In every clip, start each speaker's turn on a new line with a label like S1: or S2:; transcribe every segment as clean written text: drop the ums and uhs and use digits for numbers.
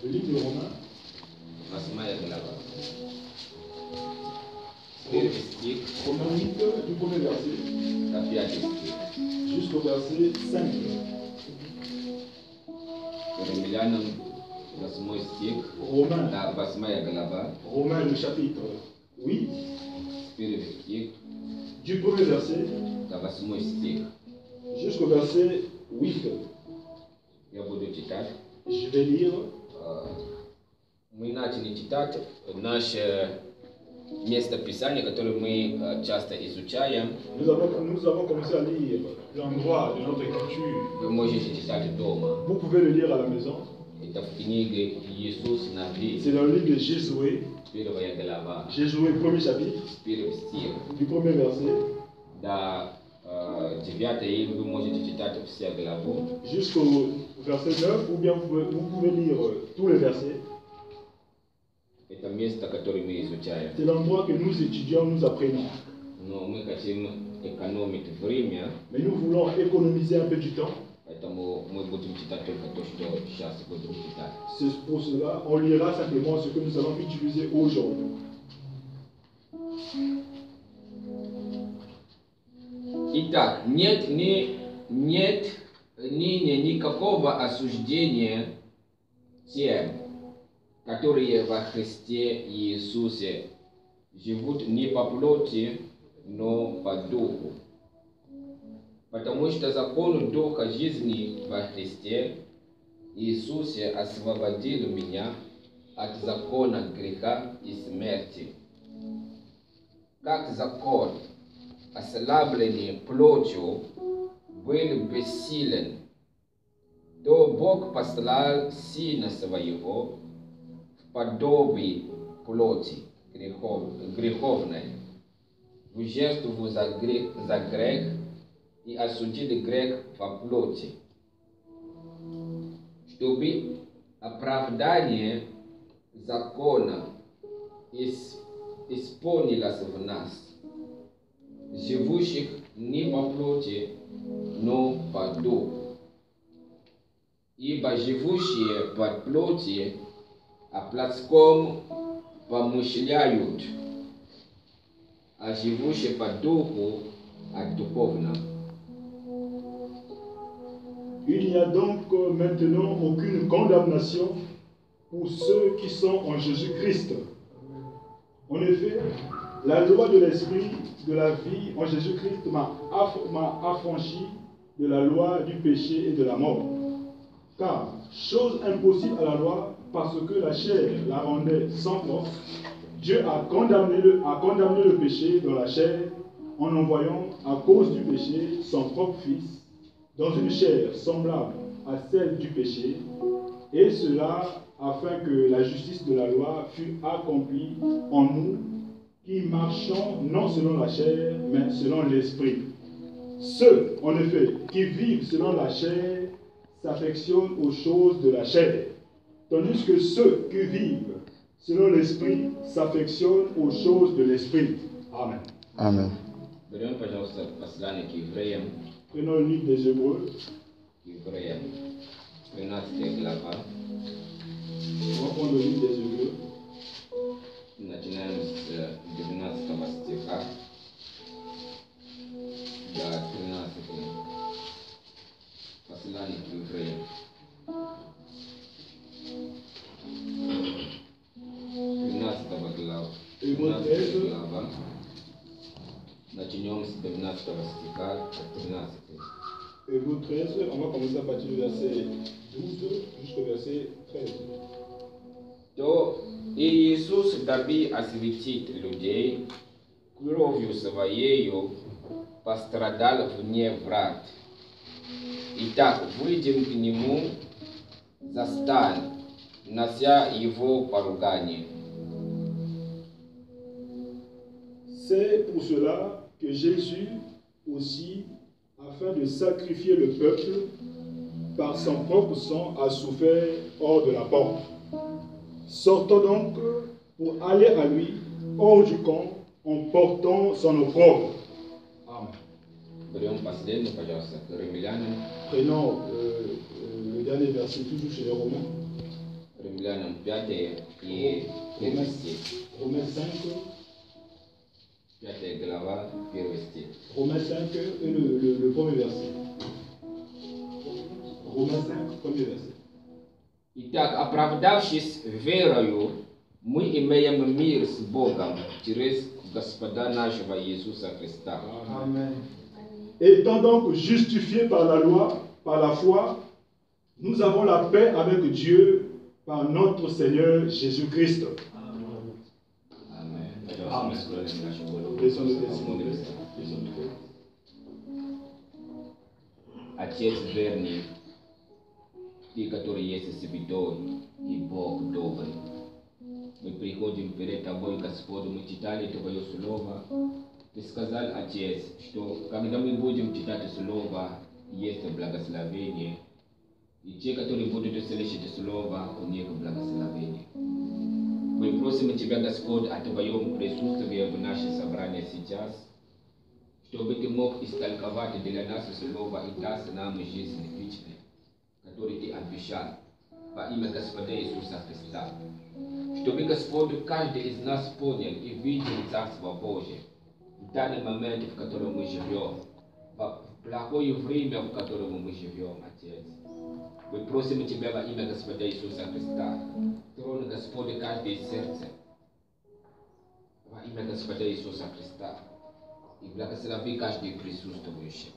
S1: Le livre de Romains. Romains 8, du premier verset jusqu'au verset 5. Romains le chapitre 8, du premier verset jusqu'au verset 8. Je vais lire.
S2: Место Писания, которое мы часто изучаем.
S1: Nous avons commencé à lire l'endroit de notre écriture.
S2: Вы можете читать дома.
S1: Vous pouvez le lire à la maison.
S2: Это в книге Иисус Навин.
S1: C'est dans le livre de Josué.
S2: Первая глава.
S1: Josué, premier chapitre.
S2: Первый стих.
S1: Du premier verset.
S2: До 9, и вы можете читать все главу.
S1: Jusqu'au verset 9, ou bien vous pouvez lire tous les versets.
S2: Это место, которое мы изучаем.
S1: C'est l'endroit que nous étudions, nous apprenons.
S2: Но мы хотим экономить время.
S1: Mais nous voulons économiser un peu du temps.
S2: Поэтому мы будем читать только то, что сейчас будем читать.
S1: C'est pour cela, on lira simplement ce que nous allons utiliser aujourd'hui.
S2: Итак, нет никакого осуждения тем, которые во Христе Иисусе живут не по плоти, но по духу. Потому что закон Духа жизни во Христе Иисусе освободил меня от закона греха и смерти. Как закон, ослабленный плотью, был бессилен, то Бог послал Сына Своего в подобие плоти греховной, в жертву за грех и осудил грех во плоти, чтобы оправдание закона исполнилось в нас, живущих не по плоти, но по духу. Ибо живущие по плоти о плотском помышляют, а живущие по духу о духовном.
S1: Il n'y a donc maintenant aucune condamnation pour ceux qui sont en Jésus-Christ. En effet, la loi de l'esprit de la vie en Jésus-Christ m'a affranchi de la loi du péché et de la mort. Car, chose impossible à la loi, parce que la chair la rendait sans force, Dieu a condamné le péché dans la chair en envoyant, à cause du péché, son propre Fils dans une chair semblable à celle du péché, et cela afin que la justice de la loi fût accomplie en nous qui marchons non selon la chair, mais selon l'esprit. Ceux, en effet, qui vivent selon la chair s'affectionnent aux choses de la chair, tandis que ceux qui vivent selon l'esprit s'affectionnent aux choses de l'esprit. Amen.
S3: Amen.
S2: Берем, пожалуйста, послание к евреям.
S1: Prenons le livre des Hébreux.
S2: Евреям, 13 глава.
S1: On va prendre le livre des Hébreux.
S2: Начинаем с 12 стиха до 13. Послание к евреям. 13 глава. 13 глава. Начнем с 12 стиха до 13.
S1: Hébreux 13, on va commencer à partir du verset 12 jusqu'au verset 13.
S2: То и Иисус, дабы осветить людей, кровью Своею пострадал вне врат. Итак, выйдем к Нему за стан, нося Его поругание.
S1: C'est pour cela que Jésus aussi, afin de sacrifier le peuple, par son propre sang a souffert hors de la porte. Sortons donc pour aller à lui hors du camp en portant son opprobre. Amen.
S2: Берем последний, пожалуйста, Римлянам.
S1: Prenons le dernier verset, toujours chez les Romains.
S2: Rimblana 5 i
S1: Romains
S2: 1
S1: Romains 5,
S2: 5 glava 1
S1: Romains 5 et le premier verset. Romains 5, premier verset.
S2: I tak оправдавшись верою, мы имеем мир с Богом через Господа нашего Иисуса Христа.
S1: Amen. Étant donc justifiés par la loi, par la foi, nous avons la paix avec Dieu par notre Seigneur Jésus-Christ.
S2: Amen.
S1: Laissons le texte.
S2: Отец верный, Ты, который есть Святой и Бог добрый. Мы приходим перед Тобой, Господь, мы читали Твое Слово. Ты сказал, Отец, что когда мы будем читать Слово, есть благословение. И те, которые будут слышать Слово, у них благословение. Мы просим Тебя, Господь, о Твоем присутствии в наше собрание сейчас, чтобы Ты мог истолковать для нас Слово и даст нам жизнь вечную, который Ты обещал во имя Господа Иисуса Христа. Чтобы, Господь, каждый из нас понял и видел Царство Божие в данный момент, в котором мы живем, в плохое время, в котором мы живем, Отец. Мы просим Тебя во имя Господа Иисуса Христа. Тронь, Господь, каждое сердце во имя Господа Иисуса Христа. И благослови каждый присутствующий.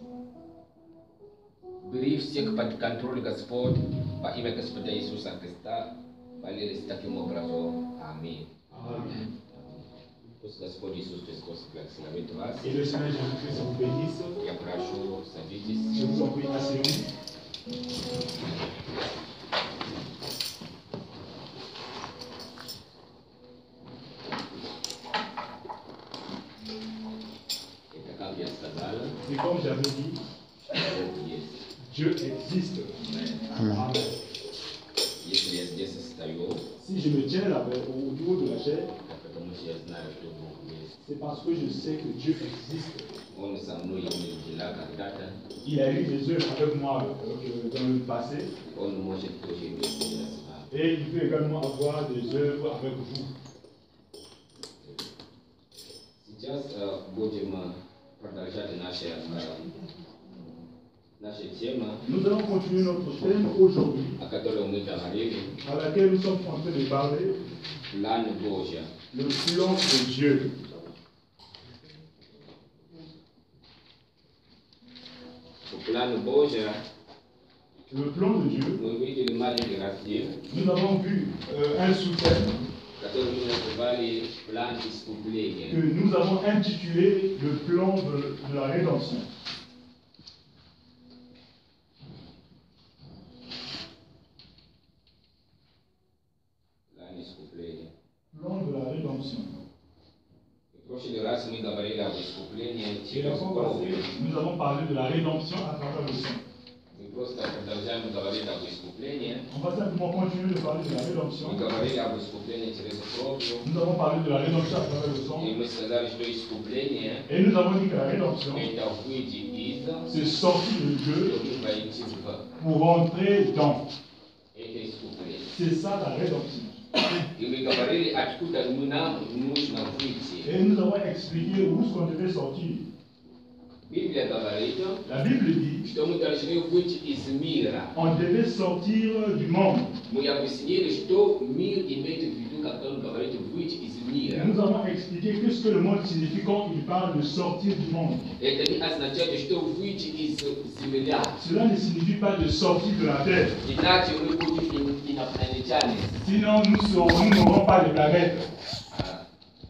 S2: Бери всех под контроль, Господь, во имя Господа Иисуса Христа. Молились таким образом. Аминь.
S1: Amen.
S2: Пусть Господь Иисус Христос благословит вас.
S1: Et le Seigneur Jésus-Christ vous bénisse.
S2: Я прошу, садитесь.
S1: Je vous en prie, asseyez-vous.
S2: Это как я сказал,
S1: Et comme j'avais dit,
S2: Бог есть.
S1: Dieu existe. Amen.
S2: Если я здесь стою,
S1: Si je me tiens là au niveau de la chair,
S2: это потому что я знаю, что Бог есть.
S1: c'est parce que je sais que Dieu existe.
S2: Он со мной имел дела когда-то,
S1: Il a eu des œuvres avec moi dans le passé
S2: он может тоже иметь дела с вами.
S1: et il peut également avoir des œuvres avec vous.
S2: Сейчас будем продолжать нашу тему,
S1: Nous allons continuer notre thème aujourd'hui,
S2: о которой мы говорили,
S1: à laquelle nous sommes en train de parler,
S2: план Божий.
S1: le plan de Dieu.
S2: План Божий,
S1: Le plan de Dieu,
S2: мы видели маленький раздел,
S1: nous avons vu un sous-thème
S2: который мы называли план
S1: que
S2: искупления.
S1: nous avons intitulé le plan de la rédemption.
S2: План искупления.
S1: Plan de la rédemption.
S2: В прошлый раз мы говорили об искуплении
S1: Et
S2: через
S1: la fois passée,
S2: кровь.
S1: nous avons parlé de la rédemption à travers le sang.
S2: Мы просто продолжаем говорить об искуплении.
S1: On va simplement continuer de parler de la rédemption.
S2: Мы говорили об искуплении через кровь.
S1: Nous avons parlé de la rédemption à travers le sang.
S2: И мы сказали, что искупление
S1: Et nous avons dit que la rédemption,
S2: это выйти из,
S1: c'est sortir de Dieu
S2: чтобы войти в.
S1: pour rentrer dans.
S2: Это искупление.
S1: C'est ça la rédemption.
S2: И мы говорили, откуда нам нужно выйти.
S1: Et nous avons expliqué où est-ce qu'on devait sortir.
S2: Библия говорит,
S1: La Bible dit
S2: что мы должны выйти из мира.
S1: on devait sortir du monde.
S2: Мы объяснили, что мир имеет в виду, когда он говорит выйти из
S1: Et
S2: мира.
S1: nous avons expliqué qu'est-ce que le monde signifie quand il parle de sortir du monde.
S2: Это не означает, что выйти из земля.
S1: Cela ne signifie pas de sortir de la terre.
S2: Иначе мы будем инопланетяне.
S1: Sinon, nous n'aurons pas de planète.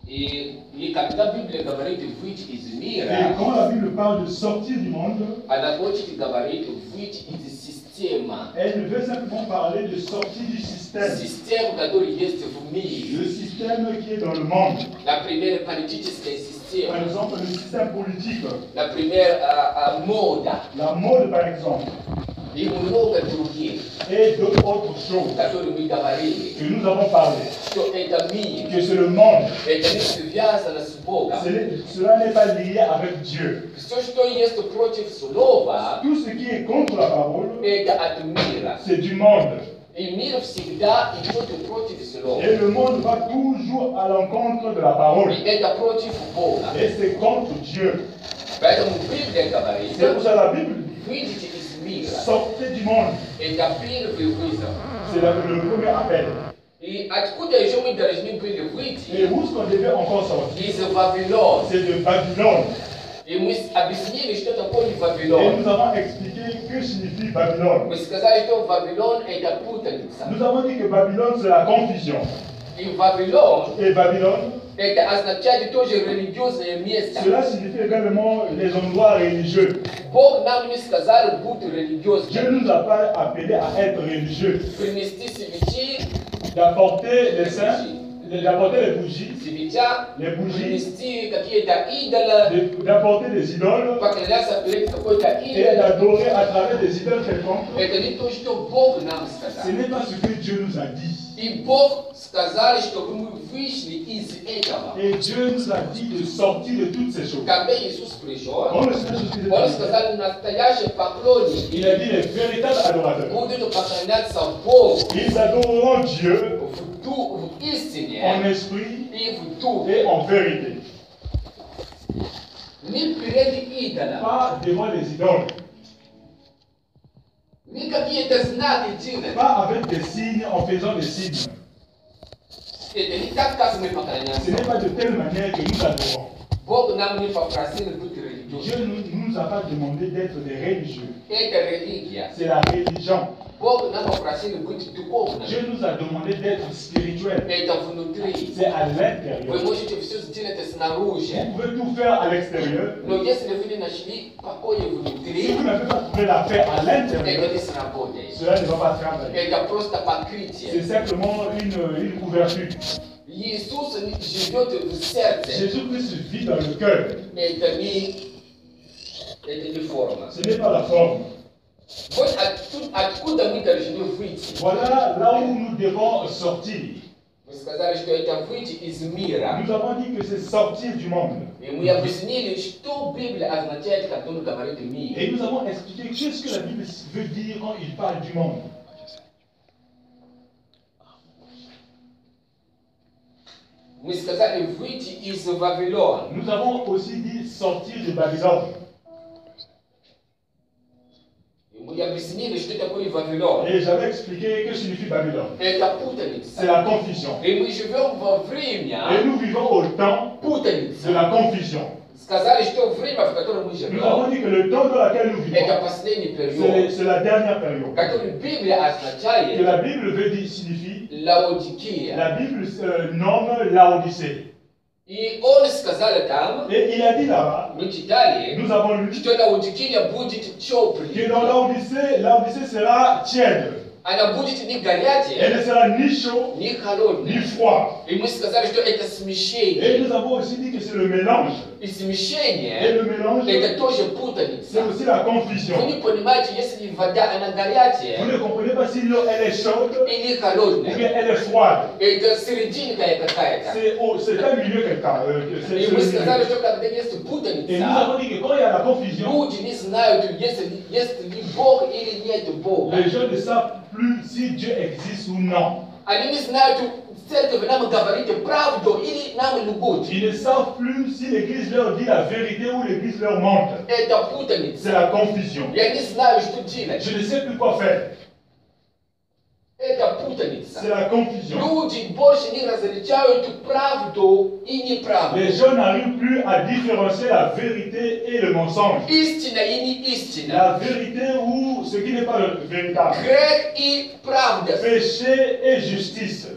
S2: И когда Библия говорит выйти из
S1: Et
S2: мира,
S1: quand la Bible parle de sortir du monde,
S2: она хочет говорить выйти из системы.
S1: elle ne veut simplement parler de sortir du système.
S2: Систем, который есть в мире.
S1: Le système qui est dans le monde.
S2: Например, политическая
S1: Par
S2: система.
S1: exemple, le système politique.
S2: Например, мода.
S1: La mode, par exemple.
S2: И много других,
S1: Et d'autres choses
S2: которые мы говорили.
S1: que nous avons parlé.
S2: Что это мир.
S1: Que c'est le monde.
S2: Это не связано с Богом.
S1: Cela n'est pas lié avec Dieu.
S2: Все, что есть против слова,
S1: Tout ce qui est contre la parole,
S2: это от мира.
S1: c'est du monde.
S2: И мир всегда идет против слова.
S1: Et le monde va toujours à l'encontre de la parole.
S2: И это против Бога.
S1: Et c'est contre Dieu.
S2: Поэтому Библия говорит,
S1: C'est pour ça que la Bible dit,
S2: выйдите из мира.
S1: sortez du monde.
S2: Это первый вызов.
S1: C'est le premier appel.
S2: И откуда еще мы должны были
S1: Et
S2: выйти?
S1: où est-ce qu'on devait encore sortir?
S2: Из Вавилона.
S1: C'est de Babylone.
S2: И мы объяснили, что такое
S1: Et
S2: Вавилон.
S1: nous avons expliqué que signifie Babylone.
S2: Мы сказали, что Вавилон это путаница.
S1: Nous avons dit que Babylone c'est la confusion.
S2: И Вавилон
S1: Et Babylone,
S2: это означает тоже религиозное место.
S1: cela signifie également les endroits religieux.
S2: Бог нам не сказал будь
S1: Dieu
S2: религиозным.
S1: nous a pas appelés à être religieux,
S2: Принести свечи,
S1: d'apporter les saints, d'apporter les bougies,
S2: свеча,
S1: les bougies,
S2: принести какие-то идолы,
S1: d'apporter des idoles
S2: поклясться перед какой-то
S1: et
S2: идолом.
S1: d'adorer à travers des idoles quelconques.
S2: Это не то, что Бог нам
S1: Ce
S2: сказал.
S1: n'est pas ce que Dieu nous a dit.
S2: И Бог сказал, чтобы мы вышли из этого.
S1: Et Dieu nous a dit de sortir de toutes ces choses.
S2: Когда Иисус пришел,
S1: Quand le Seigneur Jésus
S2: Он
S1: est
S2: сказал, настоящие поклонники
S1: il a dit les véritables adorateurs.
S2: будут поклоняться Богу
S1: Ils adoreront Dieu
S2: в истине
S1: en esprit
S2: и в духе.
S1: et en vérité.
S2: Не перед идолом,
S1: Pas devant les idoles.
S2: не какие-то знаки делать.
S1: Pas avec des signes, en faisant des signes.
S2: Это не так, как мы
S1: Ce
S2: поклоняемся.
S1: n'est pas de telle manière que nous adorons.
S2: Бог нам не попросил быть
S1: Dieu
S2: религиозным.
S1: ne nous a pas demandé d'être des religieux.
S2: Это религия.
S1: C'est la religion.
S2: Бог нам попросил быть духовным.
S1: Dieu nous a demandé d'être spirituels.
S2: Это внутри.
S1: C'est à
S2: Вы
S1: l'intérieur.
S2: можете все сделать снаружи.
S1: Vous pouvez tout faire à l'extérieur.
S2: Но если вы не нашли покоя
S1: Si
S2: внутри,
S1: vous n'avez pas trouvé la paix à
S2: это
S1: l'intérieur,
S2: не сработает.
S1: cela ne va pas travailler.
S2: Это просто
S1: C'est
S2: покрытие.
S1: simplement une couverture.
S2: Иисус живет в сердце.
S1: Jésus-Christ vit dans le cœur.
S2: Это не форма.
S1: Ce n'est pas la forme.
S2: Вот откуда мы должны выйти.
S1: Voilà là où nous devons sortir.
S2: Вы сказали, что это выйти из мира.
S1: Nous avons dit que c'est sortir du monde.
S2: И мы объяснили, что Библия означает, когда он говорит мир.
S1: Et nous avons expliqué qu'est-ce que la Bible veut dire quand il parle du monde.
S2: Мы сказали выйти из Вавилона.
S1: Nous avons aussi dit sortir de Babylone.
S2: И мы объяснили, что такое Вавилон.
S1: Et j'avais expliqué que signifie Babylone.
S2: Это
S1: C'est
S2: путаница.
S1: la confusion.
S2: И мы живем во
S1: Et
S2: время
S1: nous vivons au temps de
S2: путаницы.
S1: la confusion.
S2: Сказали, что время, в котором мы
S1: Nous
S2: живем,
S1: avons dit que le temps dans lequel nous
S2: это
S1: vivons,
S2: последний период,
S1: c'est la dernière période.
S2: который Библия
S1: Que
S2: означает
S1: la Bible veut dire, signifie,
S2: Лаодикия.
S1: la Bible nomme Laodicée.
S2: И он сказал там,
S1: Et il a dit là-bas,
S2: мы читали,
S1: nous avons lu
S2: что Лаодикия будет теплой.
S1: que dans Laodicée sera tiède.
S2: Она будет не
S1: Elle
S2: горячая,
S1: ne sera ni chaud,
S2: не
S1: ni
S2: холодная.
S1: froid.
S2: И мы сказали, что это
S1: Et
S2: смешение.
S1: nous avons aussi dit que c'est le mélange.
S2: И
S1: Et
S2: смешение,
S1: le mélange,
S2: это тоже
S1: c'est
S2: путаница.
S1: aussi la
S2: Вы
S1: confusion.
S2: не понимаете, если вода, она
S1: Vous
S2: горячая
S1: ne comprenez pas si l'eau elle est chaude
S2: или
S1: ou
S2: холодная.
S1: bien elle est froide.
S2: Это серединка какая-то.
S1: C'est un milieu quelqu'un. C'est
S2: И
S1: le
S2: мы сказали,
S1: milieu.
S2: что когда есть
S1: Et nous
S2: путаница,
S1: avons dit que quand il y a la confusion,
S2: люди не знают, есть ли Бог или нет Бога.
S1: les gens ne savent plus si Dieu existe ou non.
S2: Они не знают, церковь нам говорит правду или нам лгут.
S1: Ils ne savent plus si l'Église leur dit la vérité ou l'Église leur mente.
S2: Это
S1: C'est
S2: путаница.
S1: la confusion.
S2: Я не знаю, что делать.
S1: Je ne sais plus quoi faire.
S2: Это путаница.
S1: C'est la confusion.
S2: Люди больше не различают правду и неправду.
S1: Les gens n'arrivent plus à différencier la vérité et le mensonge.
S2: Истина и не истина.
S1: La vérité ou ce qui n'est pas le véritable.
S2: Грех и правда.
S1: Péché et justice.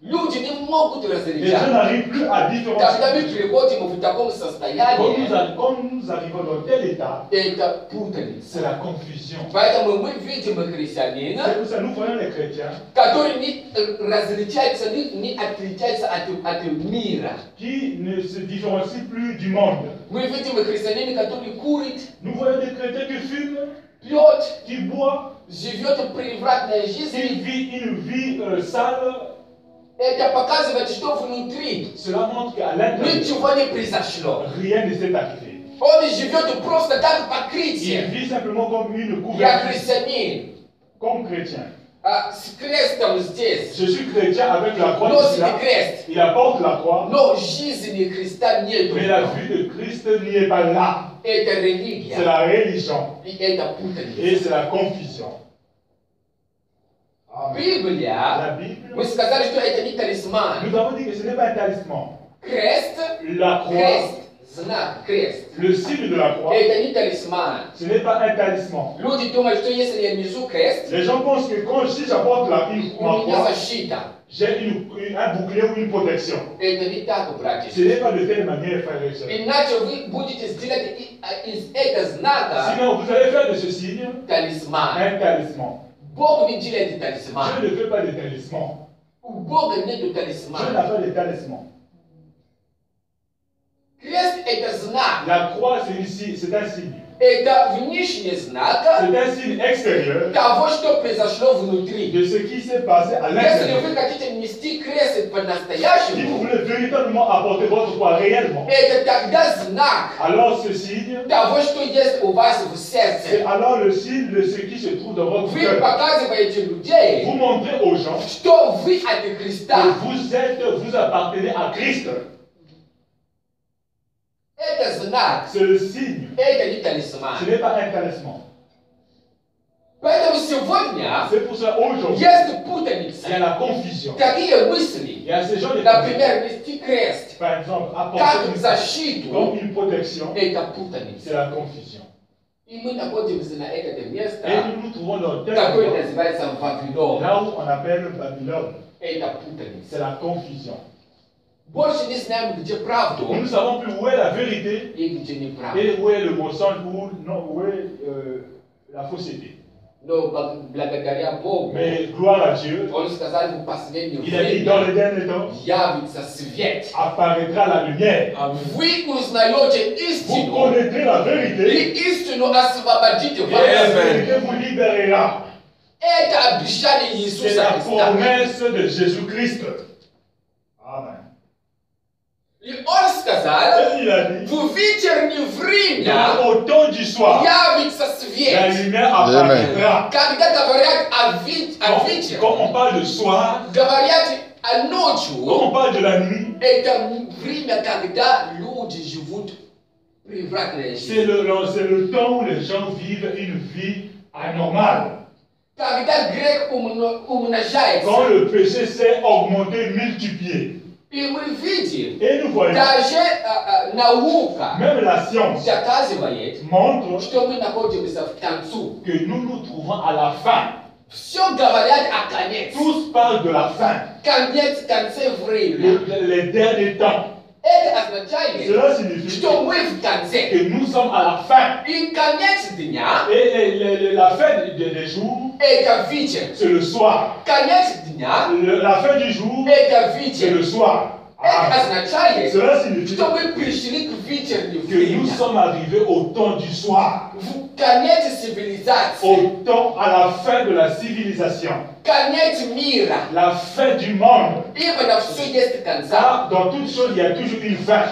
S2: Люди не могут
S1: Les gens
S2: различать.
S1: n'arrivent plus à
S2: Когда мы
S1: différencier.
S2: приходим в таком
S1: Quand
S2: состоянии,
S1: nous arrivons dans tel état,
S2: это путаница.
S1: c'est la confusion.
S2: Поэтому мы видим
S1: C'est
S2: христианина,
S1: pour ça que nous voyons les chrétiens
S2: который не различается, не отличается от мира.
S1: qui ne se différencient plus du monde.
S2: Мы видим христианина, который курит,
S1: Nous voyons des chrétiens qui fument,
S2: пьет,
S1: qui boivent,
S2: живет превратной
S1: qui
S2: жизнью.
S1: vivent une vie sale.
S2: Это показывает, что внутри
S1: Cela montre qu'à l'intérieur,
S2: ничего не произошло.
S1: rien ne s'est activé.
S2: Он живет просто как
S1: Il
S2: покрытие.
S1: vit simplement comme une
S2: Я
S1: couverture,
S2: христианин.
S1: comme chrétien.
S2: Si Christ estamos здесь,
S1: Je suis chrétien avec la croix de
S2: носите
S1: cela.
S2: крест,
S1: Il apporte la croix.
S2: но жизни Христа нету.
S1: Mais la vie de Christ n'y est pas là.
S2: Это
S1: C'est
S2: религия.
S1: la religion.
S2: И это
S1: Et
S2: путаница.
S1: c'est la confusion. Amen.
S2: Библия,
S1: La Bible,
S2: мы сказали, что это не талисман.
S1: nous avons dit que ce n'est pas un talisman.
S2: Крест,
S1: La croix,
S2: крест, знак, крест.
S1: le signe de la croix,
S2: Это не талисман.
S1: ce n'est pas un talisman.
S2: Люди думают, что если я несу крест,
S1: Les gens pensent que si j'apporte ma
S2: у меня
S1: croix,
S2: защита.
S1: j'ai un bouclier ou une protection.
S2: Это не так, братья.
S1: Ce n'est pas de telle manière, frères et sœurs.
S2: Иначе вы будете сделать из этого знака
S1: Sinon, vous allez faire de ce signe
S2: талисман.
S1: un talisman.
S2: Бог не делает
S1: Je
S2: талисман.
S1: ne fais pas de talisman.
S2: У Бога нет
S1: Je n'ai
S2: талисмана.
S1: pas de talisman.
S2: Крест это знак.
S1: La croix, c'est un signe.
S2: Это внешний знак
S1: C'est un signe extérieur
S2: того, что произошло внутри.
S1: de ce qui s'est passé à
S2: Если
S1: l'intérieur.
S2: вы хотите нести крест
S1: Si vous
S2: по-настоящему,
S1: voulez véritablement apporter votre croix réellement,
S2: это тогда знак
S1: alors ce signe,
S2: того, что есть у вас в
S1: c'est
S2: сердце.
S1: alors le signe de ce qui se trouve dans votre
S2: Вы
S1: cœur.
S2: показываете людей,
S1: Vous montrez aux gens
S2: что вы от
S1: que
S2: Христа.
S1: vous appartenez à Christ.
S2: Это знак.
S1: C'est le signe.
S2: Это не
S1: Ce
S2: талисман.
S1: n'est pas un talisman.
S2: Поэтому сегодня
S1: C'est pour ça aujourd'hui,
S2: есть
S1: il y a
S2: путаница.
S1: la confusion.
S2: Такие мысли.
S1: Il y a ces gens de
S2: Например, нести крест
S1: par exemple,
S2: как
S1: apporter
S2: защиту.
S1: comme une protection,
S2: Это
S1: c'est
S2: путаница.
S1: la confusion.
S2: И мы находимся на этом
S1: Et
S2: месте,
S1: nous nous trouvons dans tel
S2: такое
S1: endroit,
S2: называется Вавилон.
S1: là où on appelle Babylone.
S2: Это путаница.
S1: C'est la confusion.
S2: Больше не знаем, где правду
S1: Nous ne savons plus où est la vérité
S2: и где неправду.
S1: et où est le mensonge ou non, où est la fausseté.
S2: Но благодаря Богу,
S1: Mais gloire à Dieu,
S2: Он сказал в последнее
S1: il a dit dans
S2: время,
S1: les derniers temps,
S2: явится свет.
S1: apparaîtra la lumière.
S2: Вы узнаете
S1: Vous
S2: истину,
S1: connaîtrez la
S2: и
S1: vérité
S2: истину освободите
S1: et la
S2: вас.
S1: vérité vous libérera.
S2: Это обещание
S1: C'est
S2: Иисуса
S1: la
S2: Христа.
S1: promesse de Jésus-Christ. Amen.
S2: И Он сказал,
S1: Et il a dit,
S2: в вечернее время
S1: au temps du soir,
S2: явится
S1: la
S2: свет.
S1: lumière apparaîtra.
S2: Когда говорят о вечере,
S1: Quand on parle de soir,
S2: говорят о
S1: quand
S2: ночью,
S1: on parle de la nuit,
S2: это время, когда люди живут превратной
S1: c'est
S2: жизнью.
S1: le temps où les gens vivent une vie anormale.
S2: Когда грех умножается.
S1: Quand le péché s'est augmenté, multiplié.
S2: И мы видим,
S1: Et nous voyons,
S2: даже наука
S1: même la science
S2: доказывает,
S1: montre
S2: что мы находимся в концу.
S1: que nous nous trouvons à la fin.
S2: Все говорят о конец.
S1: Tous parlent de la fin,
S2: Конец, конце времени.
S1: les derniers temps.
S2: Это означает,
S1: Cela signifie
S2: что мы в конце.
S1: que nous sommes à la fin.
S2: И конец дня
S1: Et la fin des jours,
S2: это вечер.
S1: c'est le soir.
S2: Конец дня
S1: La fin du jour,
S2: это
S1: c'est
S2: вечер.
S1: le soir.
S2: Это означает,
S1: Cela signifie
S2: что мы пришли к вечернему
S1: que nous
S2: времени.
S1: sommes arrivés au temps du soir,
S2: В конец цивилизации.
S1: au temps à la fin de la civilisation,
S2: Конец мира.
S1: la fin du monde.
S2: Именно все есть конца.
S1: Car dans toute chose, il y a toujours une fin.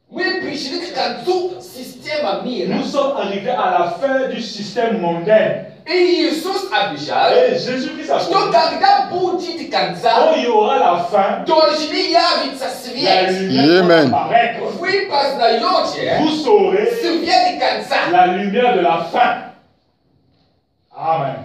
S2: Мы пришли к концу системы мира.
S1: Nous sommes arrivés à la fin du système mondain.
S2: И Иисус обещал,
S1: Et Jésus-Christ a
S2: что
S1: promis,
S2: когда будет конца,
S1: quand il y aura la fin,
S2: должны явиться
S1: la
S2: свет.
S1: lumière va
S3: Amen.
S1: apparaître.
S2: Вы познаете
S1: Vous saurez
S2: свет конца.
S1: la lumière de la fin. Amen.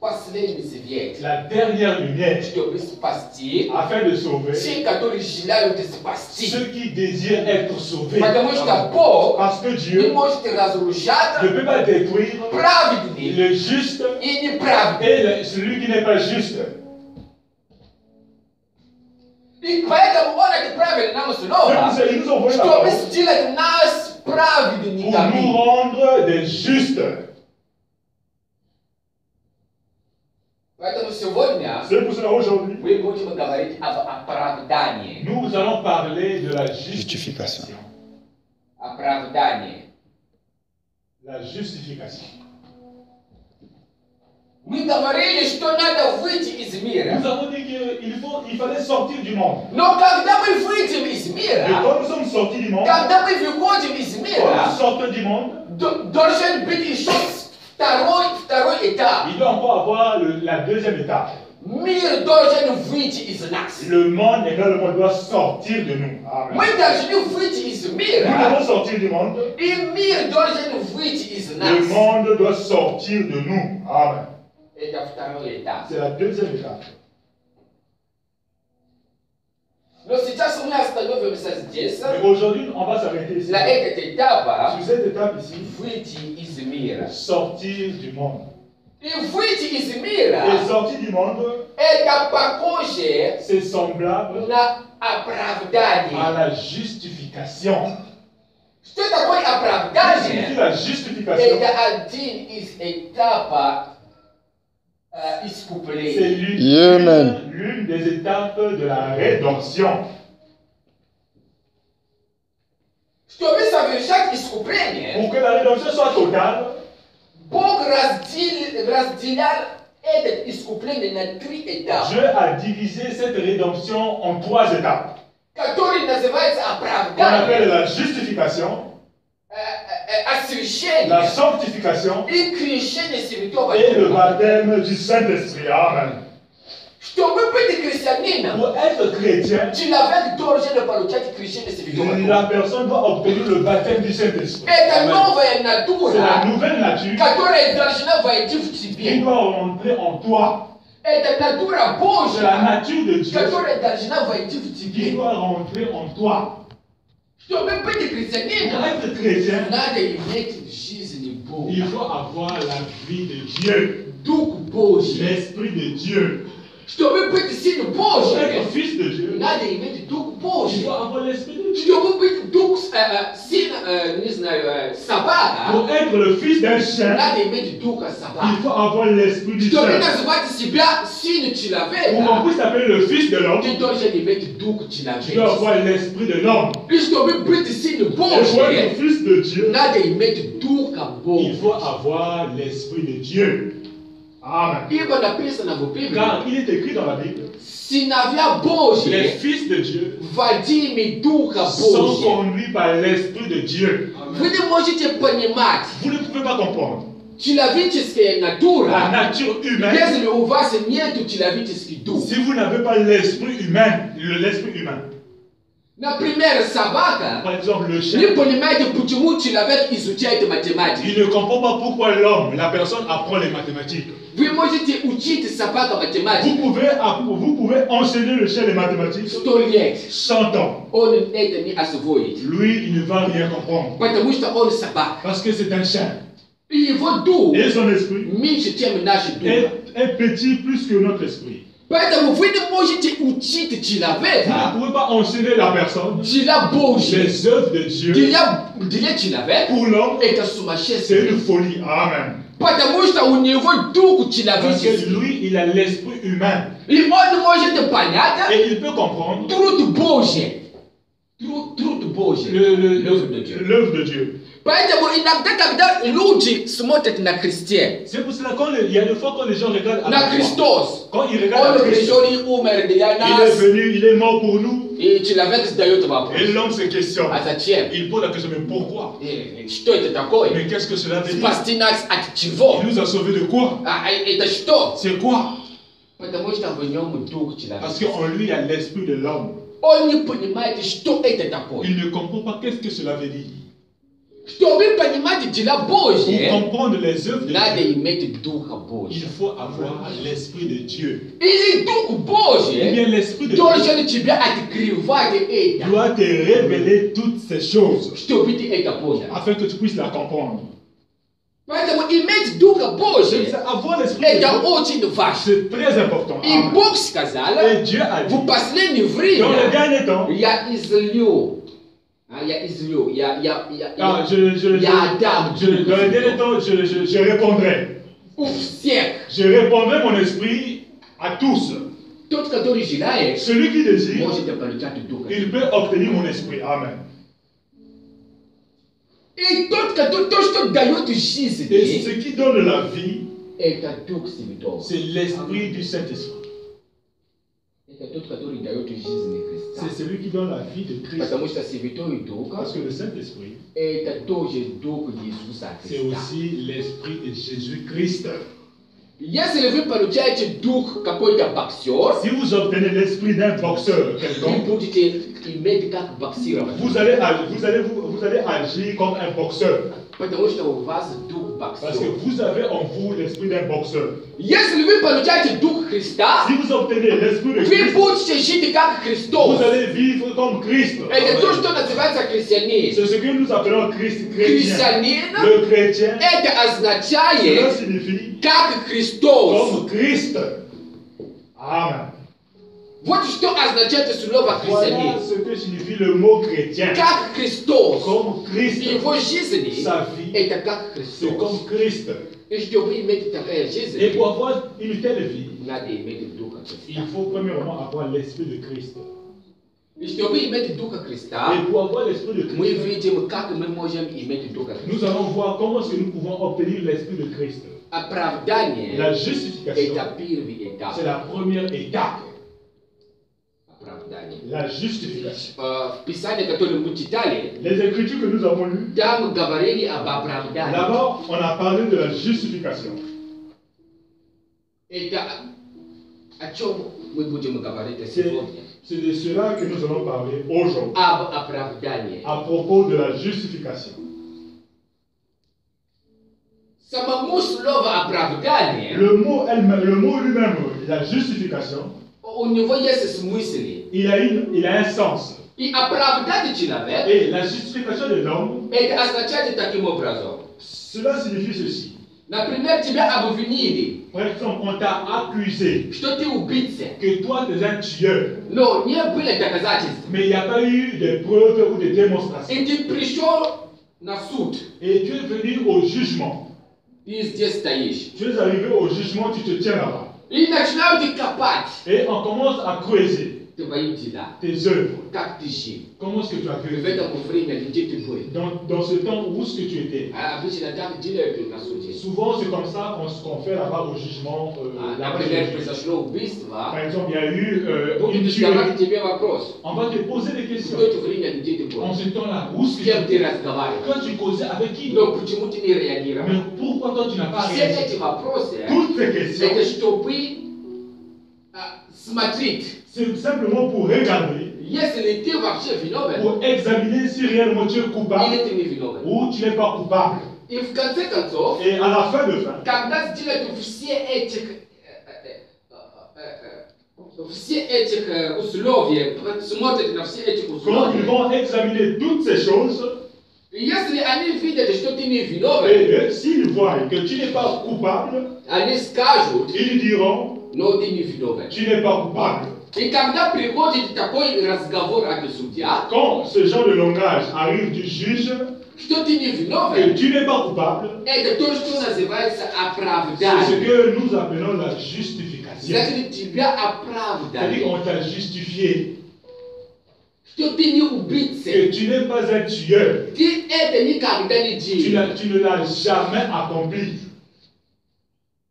S2: Последний свет,
S1: La dernière lumière,
S2: чтобы спасти
S1: afin de sauver
S2: те, которые желают спасти.
S1: ceux qui désirent être sauvés.
S2: Потому что Бог
S1: Parce que
S2: не
S1: Dieu
S2: может разрушать
S1: ne peut pas détruire
S2: праведный
S1: le juste
S2: и неправедный.
S1: et celui qui n'est pas juste.
S2: И поэтому Он отправил нам
S1: C'est pour
S2: снова,
S1: ça qu'ils nous ont envoyé la
S2: чтобы
S1: parole
S2: сделать нас
S1: pour
S2: праведниками.
S1: nous rendre des justes.
S2: Поэтому сегодня
S1: C'est pour cela aujourd'hui,
S2: мы будем говорить об оправдании.
S1: nous allons parler de la
S3: Justification.
S1: justification.
S2: Оправдание.
S1: La justification.
S2: Мы говорили, что надо выйти из мира.
S1: Nous avons dit qu'il fallait sortir du monde.
S2: Но когда мы выйдем из
S1: Et
S2: мира,
S1: quand nous sommes sortis du monde,
S2: когда мы выходим из
S1: quand nous
S2: мира,
S1: sortons du monde,
S2: должен быть еще
S3: Второй этап.
S1: Il doit encore avoir la deuxième étape.
S3: Мир должен выйти из нас.
S1: Le monde également doit sortir de nous. Amen.
S3: Мы должны выйти из
S1: Nous
S3: мира.
S1: devons sortir du monde.
S3: И мир должен выйти из
S1: Le
S3: нас.
S1: monde doit sortir de nous. Amen.
S3: Это второй этап.
S1: C'est la deuxième étape.
S3: Но сейчас мы остановимся здесь.
S1: Mais aujourd'hui, on va s'arrêter ici.
S3: На этой этапе
S1: Sur cette étape ici,
S3: выйти из мира.
S1: sortir du monde.
S3: И выйти из мира
S1: Et sortir du monde,
S3: это похоже
S1: c'est semblable
S3: на
S1: à
S3: оправдание.
S1: la justification.
S3: Что такое
S1: Qu'est-ce que signifie
S3: оправдание?
S1: la justification?
S3: Это один из этапов
S1: C'est
S3: искупления.
S1: l'une des étapes de la rédemption.
S3: Чтобы совершать искупление,
S1: Pour que la rédemption soit totale,
S3: Бог разделял это искупление на 3 этапа,
S1: Dieu a divisé cette rédemption en 3 étapes.
S3: которые называются
S1: On appelle
S3: оправдание,
S1: la justification, la
S3: освящение
S1: sanctification
S3: и крещение Святого
S1: et le
S3: Духа.
S1: baptême du Saint-Esprit. Amen.
S3: Чтобы быть христианином,
S1: Pour être chrétien,
S3: человек должен получать крещение Святого
S1: la
S3: Духа.
S1: personne doit obtenir le baptême du Saint-Esprit.
S3: Это
S1: Amen.
S3: новая
S1: C'est la
S3: натура,
S1: nouvelle nature
S3: которая должна войти в
S1: qui
S3: тебе.
S1: doit rentrer en toi.
S3: Это натура
S1: C'est la
S3: Божья,
S1: nature de Dieu
S3: которая должна войти в
S1: qui
S3: тебе.
S1: doit rentrer en toi.
S3: Чтобы быть
S1: Pour
S3: христианином,
S1: être chrétien,
S3: надо иметь жизнь Бога.
S1: il faut avoir la vie de Dieu,
S3: Дух Божий.
S1: l'Esprit de Dieu.
S3: Чтобы быть сыном
S1: Pour
S3: Божьим,
S1: être fils de Dieu,
S3: надо иметь Дух
S1: il
S3: Божий.
S1: faut avoir l'Esprit de Dieu.
S3: Чтобы быть дух сын, не знаю, собака,
S1: Pour être le fils d'un chien,
S3: надо иметь духа
S1: il
S3: собаки.
S1: faut avoir l'Esprit du
S3: Чтобы
S1: chien.
S3: называть себя сын
S1: Pour qu'on
S3: человека,
S1: puisse t'appeler le fils de l'homme,
S3: ты должен иметь дух
S1: tu dois
S3: человека.
S1: avoir l'Esprit de l'homme.
S3: И чтобы быть сыном
S1: Et pour être
S3: Божьим,
S1: fils de Dieu,
S3: надо иметь духа
S1: il
S3: Божьего.
S1: faut avoir l'Esprit de Dieu. Amen.
S3: Ибо написано в Библии,
S1: Car il est écrit dans la Bible,
S3: сыновья
S1: les
S3: Божьи
S1: fils de Dieu
S3: водимы духа
S1: sont
S3: Божьего.
S1: conduits par l'Esprit de Dieu.
S3: Вы не можете понимать,
S1: Vous ne pouvez pas comprendre.
S3: человеческая
S1: La
S3: натура,
S1: nature humaine,
S3: если у вас нет человеческий дух.
S1: si vous n'avez pas l'esprit humain, l'esprit humain,
S3: Например, собака
S1: par exemple le
S3: не
S1: chien,
S3: понимает, почему человек изучает математику.
S1: il ne comprend pas pourquoi l'homme, la personne apprend les mathématiques.
S3: Вы можете учить собаку математику
S1: Vous pouvez enseigner le chien les mathématiques
S3: 100 лет.
S1: 100 ans.
S3: Он это не освоит.
S1: Lui, il ne va rien comprendre.
S3: Потому что он собака.
S1: Parce que c'est un chien.
S3: И его дух
S1: Et son esprit
S3: меньше, чем наш дух.
S1: est petit plus que notre esprit.
S3: Поэтому вы не можете учить
S1: Vous
S3: человека
S1: ne pouvez pas enseigner la personne
S3: дела Божьи.
S1: les œuvres de Dieu.
S3: Для человека
S1: Pour l'homme,
S3: это
S1: c'est
S3: сумасшествие.
S1: une folie. Amen.
S3: Потому что у него дух
S1: Parce que
S3: человеческий.
S1: lui, il a l'esprit humain.
S3: И он может понять
S1: Et il peut comprendre
S3: труд Божий. Труд Божий. L'œuvre de Dieu.
S1: l'œuvre de Dieu.
S3: Поэтому иногда, когда люди смотрят на Христе,
S1: C'est pour cela qu'il y a des fois quand les gens regardent à
S3: на
S1: la croix,
S3: Христос,
S1: quand ils regardent à
S3: он
S1: Christ,
S3: пришел и умер для
S1: il est
S3: нас,
S1: venu, il est mort pour nous.
S3: и человек задает вопрос,
S1: Et l'homme se questionne.
S3: а зачем?
S1: Il pose la question, mais pourquoi?
S3: Что это такое?
S1: Mais qu'est-ce que cela veut dire?
S3: Спасти нас от чего?
S1: Il nous a sauvés de quoi?
S3: Это что?
S1: C'est quoi?
S3: Потому что в нем дух
S1: Parce
S3: человека.
S1: qu'en lui, il y a l'esprit de l'homme.
S3: Он не понимает, что это такое.
S1: Il ne comprend pas qu'est-ce que cela veut dire.
S3: Чтобы понимать дела
S1: Pour
S3: Божьи,
S1: comprendre les œuvres de
S3: надо
S1: Dieu,
S3: иметь Духа
S1: il
S3: Божьего.
S1: faut avoir l'esprit de Dieu.
S3: Или Дух
S1: Eh
S3: Божий
S1: bien, l'esprit de Dieu
S3: должен тебя открывать это,
S1: doit te révéler toutes ces choses
S3: чтобы ты это понял.
S1: afin que tu puisses la comprendre.
S3: Поэтому иметь Духа Божия
S1: C'est avoir l'esprit de
S3: это
S1: Dieu,
S3: очень важно.
S1: c'est très important.
S3: И
S1: Amen.
S3: Бог сказал,
S1: Et Dieu a dit,
S3: в последнее
S1: dans le
S3: время
S1: dernier temps,
S3: я излю,
S1: dans le dernier temps, je répondrai.
S3: у всех.
S1: Je répondrai mon esprit à tous.
S3: Тот, который желает,
S1: Celui qui désire,
S3: может получать Духа.
S1: il peut obtenir mon esprit. Amen.
S3: И то, что дает
S1: Et
S3: жизнь,
S1: ce qui donne la vie,
S3: это Дух Святой.
S1: c'est l'esprit du Saint-Esprit.
S3: Это тот, который дает жизнь Христа.
S1: C'est celui qui donne la vie de Christ.
S3: Потому что Святой Дух
S1: Parce que le Saint-Esprit,
S3: это тоже Дух Иисуса
S1: c'est
S3: Христа.
S1: aussi l'Esprit de Jésus-Christ.
S3: Если вы получаете дух какой-то боксер,
S1: Si vous obtenez l'esprit d'un boxeur
S3: вы
S1: quelconque,
S3: будете иметь как боксировать.
S1: vous allez agir comme un boxeur.
S3: Потому что у вас дух
S1: Parce que
S3: боксера.
S1: vous avez en vous l'esprit d'un boxeur.
S3: Если вы получаете дух Христа,
S1: Si vous obtenez l'esprit de
S3: вы
S1: Christ,
S3: будете жить как Христос.
S1: vous allez vivre comme Christ.
S3: Это то, что называется христианин.
S1: C'est ce que nous appelons Christ chrétien.
S3: Христианин
S1: Le chrétien,
S3: это
S1: cela
S3: означает
S1: signifie
S3: как Христос.
S1: comme Christ. Amen.
S3: Вот что означает слово
S1: Voilà
S3: христианин.
S1: ce que signifie le mot chrétien.
S3: Как Христос.
S1: Comme Christ.
S3: Его жизнь
S1: Sa vie,
S3: это как
S1: c'est
S3: Христос.
S1: comme Christ.
S3: И чтобы иметь такая
S1: Et
S3: жизнь,
S1: pour avoir une telle vie,
S3: надо иметь духа
S1: il
S3: Христа.
S1: faut premièrement avoir l'esprit de Christ.
S3: И чтобы иметь духа Христа,
S1: Et pour avoir l'esprit de
S3: мы
S1: Christ,
S3: видим, как мы можем иметь духа
S1: nous
S3: Христа.
S1: allons voir comment est-ce que nous pouvons obtenir l'esprit de Christ.
S3: Оправдание
S1: La justification,
S3: это первый этап.
S1: c'est la première étape.
S3: Оправдание.
S1: La justification.
S3: В Писании, которое мы читали,
S1: Les écritures que nous avons lues,
S3: там говорили об оправдании.
S1: d'abord, on a parlé de la justification.
S3: Это о чем мы будем говорить сегодня?
S1: C'est de cela que nous allons parler aujourd'hui,
S3: Об оправдании.
S1: à propos de la justification.
S3: Самому слово оправдание,
S1: Le mot lui-même, la justification,
S3: у него есть смысл.
S1: il a un sens.
S3: И оправдать человека,
S1: Et la justification de l'homme,
S3: это означает таким образом.
S1: cela signifie ceci.
S3: Например, тебя обвинили,
S1: Par exemple, on t'a accusé
S3: что ты убийца,
S1: que toi tu es un tueur,
S3: но не было доказательств.
S1: mais il n'y a pas eu de preuves ou de démonstrations.
S3: И ты пришел на суд,
S1: Et tu es venu au jugement.
S3: ты здесь стоишь.
S1: Tu es arrivé au jugement, tu te tiens là-bas.
S3: И начинают копать
S1: Et on commence à creuser
S3: твои дела.
S1: tes œuvres.
S3: Как ты жил?
S1: Comment est-ce que tu as
S3: В
S1: vécu?
S3: этом время где ты был?
S1: Dans ce temps, où est-ce que tu étais?
S3: Обычно так делают на суде.
S1: Souvent, c'est comme ça qu'on fait là-bas au jugement. Là-bas,
S3: Например, произошло убийство.
S1: par exemple, il y a eu
S3: Будут
S1: une
S3: задавать
S1: tuerie.
S3: тебе вопрос.
S1: On va te poser des questions.
S3: В это время где ты был?
S1: En ce temps-là, où est-ce
S3: С
S1: que
S3: кем
S1: tu
S3: ты разговаривал?
S1: Quand tu causais avec qui?
S3: Но почему ты не реагировал?
S1: Mais pourquoi toi tu n'as pas
S3: Все
S1: réagi?
S3: эти вопросы,
S1: Toutes ces questions,
S3: это чтобы смотреть,
S1: c'est simplement pour regarder,
S3: если ты вообще виновен,
S1: pour examiner si réellement tu es coupable
S3: или ты не виновен.
S1: ou tu n'es pas coupable.
S3: И в конце концов,
S1: Et à la fin de fin,
S3: когда сделают все этих условий, смотрят на все эти
S1: quand ils
S3: условия,
S1: vont examiner toutes ces choses,
S3: если они видят, что ты не виновен,
S1: et s'ils voient que tu n'es pas coupable,
S3: они скажут,
S1: ils diront,
S3: но ты не виновен.
S1: tu n'es pas coupable.
S3: И когда приходит такой разговор от судья,
S1: Quand ce genre de langage arrive du juge,
S3: что ты не
S1: que
S3: виновен,
S1: tu n'es pas coupable,
S3: это то, что называется
S1: c'est ce
S3: оправдание.
S1: que nous appelons la justification.
S3: Значит, тебя
S1: C'est-à-dire
S3: оправдали,
S1: qu'on t'a justifié,
S3: что ты не убийца.
S1: que tu n'es pas un tueur.
S3: Ты это никогда не
S1: Tu
S3: делал.
S1: ne l'as jamais accompli.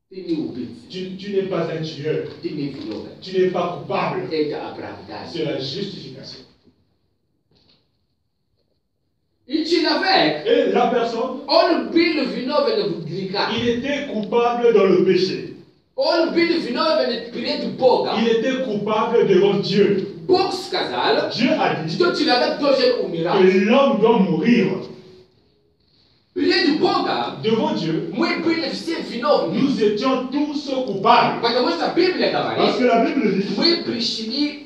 S3: Ты не убийца.
S1: Tu n'es pas un tueur.
S3: Ты не виновен.
S1: Tu n'es pas coupable.
S3: Это оправдание.
S1: C'est la justification.
S3: И человек,
S1: Et la personne,
S3: он был виновен в грехах.
S1: il était coupable dans le péché.
S3: Он был виновен перед Богом.
S1: Il était coupable devant Dieu.
S3: Бог сказал,
S1: Dieu a dit
S3: что человек должен умирать.
S1: que l'homme doit mourir.
S3: Перед Богом
S1: Devant Dieu,
S3: мы были все виновны.
S1: nous étions tous coupables.
S3: Потому что Библия
S1: Parce que
S3: говорит,
S1: la Bible dit,
S3: мы пришли